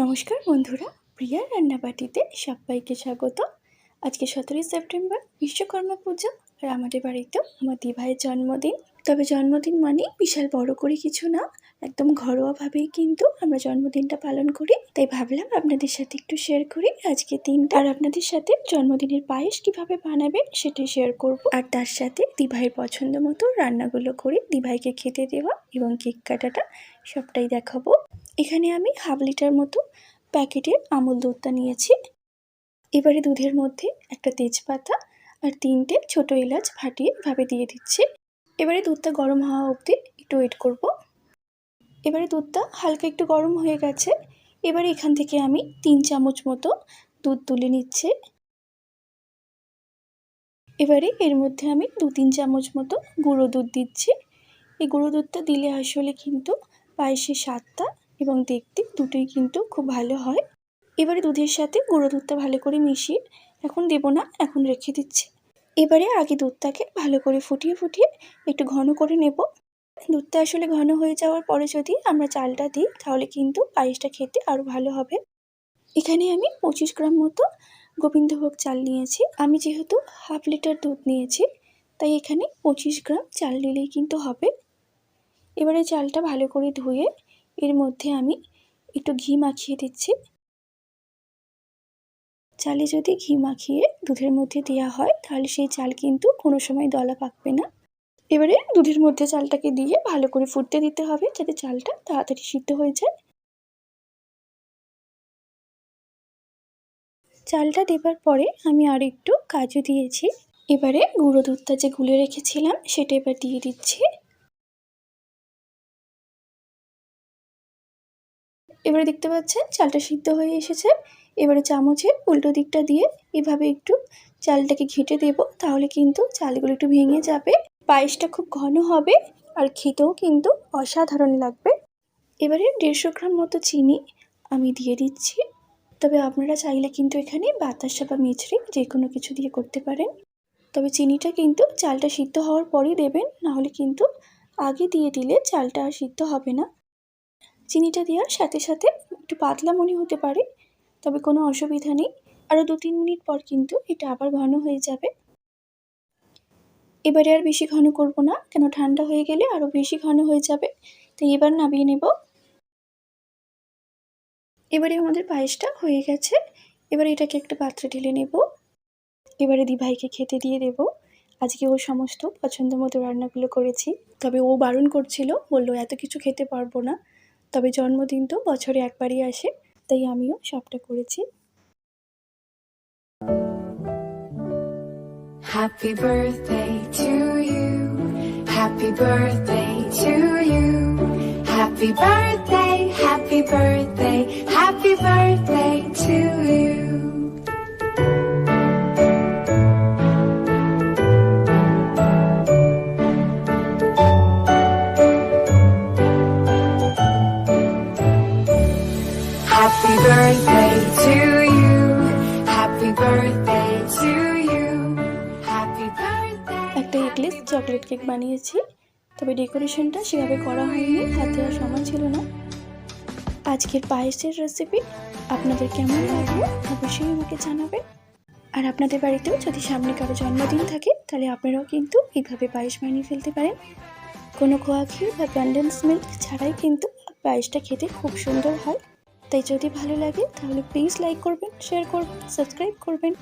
নমস্কার বন্ধুরা, প্রিয়ার রান্নাবাটিতে সবাইকে স্বাগত। আজকে 17 সেপ্টেম্বর বিশ্বকর্মা পুজো, আর আমাদের বাড়িতেও আমার দিভাইয়ের জন্মদিন। তবে জন্মদিন মানে বিশাল বড় করে কিছু না, একদম ঘরোয়াভাবেই কিন্তু আমরা জন্মদিনটা পালন করি। তাই ভাবলাম আপনাদের সাথে একটু শেয়ার করি আজকের দিনটা, আর আপনাদের সাথে জন্মদিনের পায়েস কিভাবে বানাবেন সেটাই শেয়ার করব। আর তার সাথে দিভাইয়ের পছন্দ মতো রান্নাগুলো করে দিভাইকে খেতে দেওয়া এবং কেক কাটাটা সবটাই দেখাবো। এখানে আমি হাফ লিটার মতো প্যাকেটের আমুল দুধটা নিয়েছি। এবারে দুধের মধ্যে একটা তেজপাতা আর 3টে ছোট এলাচ ফাটিয়ে এভাবে দিয়ে দিচ্ছি। এবারে দুধটা গরম হওয়া অবধি একটু ওয়েট করব। এবারে দুধটা হালকা একটু গরম হয়ে গেছে। এবারে এখান থেকে আমি 3 চামচ মতো দুধ তুলে নিচ্ছি। এবারে এর মধ্যে আমি 2-3 চামচ মতো গুঁড়ো দুধ দিচ্ছি। এই গুঁড়ো দুধটা দিলে আসলে কিন্তু পায়েসের স্বাদটা এবং দেখতে দুটোই কিন্তু খুব ভালো হয়। এবারে দুধের সাথে গুঁড়ো দুধটা ভালো করে মিশিয়ে এখন দেবো না, এখন রেখে দিচ্ছি। এবারে আগে দুধটাকে ভালো করে ফুটিয়ে একটু ঘন করে নেব। দুধটা আসলে ঘন হয়ে যাওয়ার পরে যদি আমরা চালটা দিই তাহলে কিন্তু পায়েসটা খেতে আরও ভালো হবে। এখানে আমি 25 গ্রাম মতো গোবিন্দভোগ চাল নিয়েছি। আমি যেহেতু হাফ লিটার দুধ নিয়েছি তাই এখানে 25 গ্রাম চাল নিলেই কিন্তু হবে। এবারে চালটা ভালো করে ধুয়ে এর মধ্যে আমি একটু ঘি মাখিয়ে দিচ্ছি। চালে যদি ঘি মাখিয়ে দুধের মধ্যে দেওয়া হয় তাহলে সেই চাল কিন্তু কোনো সময় দলা পাকবে না। এবারে দুধের মধ্যে চালটাকে দিয়ে ভালো করে ফুটতে দিতে হবে যাতে চালটা তাড়াতাড়ি সিদ্ধ হয়ে যায়। চালটা দেবার পরে আমি আর একটু কাজু দিয়েছি। এবারে গুঁড়ো দুধটা যে গুলে রেখেছিলাম সেটা এবার দিয়ে দিচ্ছি। এবারে দেখতে পাচ্ছেন চালটা সিদ্ধ হয়ে এসেছে। এবারে চামচের উল্টো দিকটা দিয়ে এভাবে একটু চালটাকে ঘেঁটে দেব, তাহলে কিন্তু চালগুলো একটু ভেঙে যাবে। পায়েসটা খুব ঘন হবে আর খেতেও কিন্তু অসাধারণ লাগবে। এবারে 150 গ্রাম মতো চিনি আমি দিয়ে দিচ্ছি। তবে আপনারা চাইলে কিন্তু এখানে বাতাসা বা মিছরি যে কোনো কিছু দিয়ে করতে পারেন। তবে চিনিটা কিন্তু চালটা সিদ্ধ হওয়ার পরেই দেবেন, নাহলে কিন্তু আগে দিয়ে দিলে চালটা আর সিদ্ধ হবে না। চিনিটা দেওয়ার সাথে সাথে একটু পাতলা মনে হতে পারে, তবে কোনো অসুবিধা নেই। আরও 2-3 মিনিট পর কিন্তু এটা আবার ঘন হয়ে যাবে। এবারে আর বেশি ঘন করব না, কেন ঠান্ডা হয়ে গেলে আরও বেশি ঘন হয়ে যাবে। তাই এবার নামিয়ে নেব। এবারে আমাদের পায়েসটা হয়ে গেছে। এবারে এটাকে একটা পাত্রে ঢেলে নেব। এবারে দিভাইকে খেতে দিয়ে দেব। আজকে ও সমস্ত পছন্দ মতো রান্নাগুলো করেছি, তবে ও বারণ করছিল, বললো এত কিছু খেতে পারবো না। তবে জন্মদিন তো বছরে একবারই আসে, তাই আমিও সবটা করেছি। Happy birthday to you. Happy birthday to you. Happy birthday, happy birthday, happy birthday to you. Happy birthday to you. Happy birthday to you. Happy birthday. একটা এগলেস চকলেট কেক বানিয়েছি, তবে ডেকোরেশনটা সেভাবে করা হয়নি, হাতে আর সময় ছিল না। আজকের পায়েসের রেসিপি আপনাদের কেমন লাগলো অবশ্যই আমাকে জানাবেন। আর আপনাদের বাড়িতেও যদি সামনে কারো জন্মদিন থাকে তাহলে আপনারাও কিন্তু এইভাবে পায়েস বানিয়ে ফেলতে পারেন। কোনো খোয়া ক্ষীর বা কনডেন্স মিল্ক ছাড়াই কিন্তু পায়েসটা খেতে খুব সুন্দর হয়। তাই যদি ভালো লাগে তাহলে প্লিজ লাইক করবেন, শেয়ার করবেন, সাবস্ক্রাইব করবেন।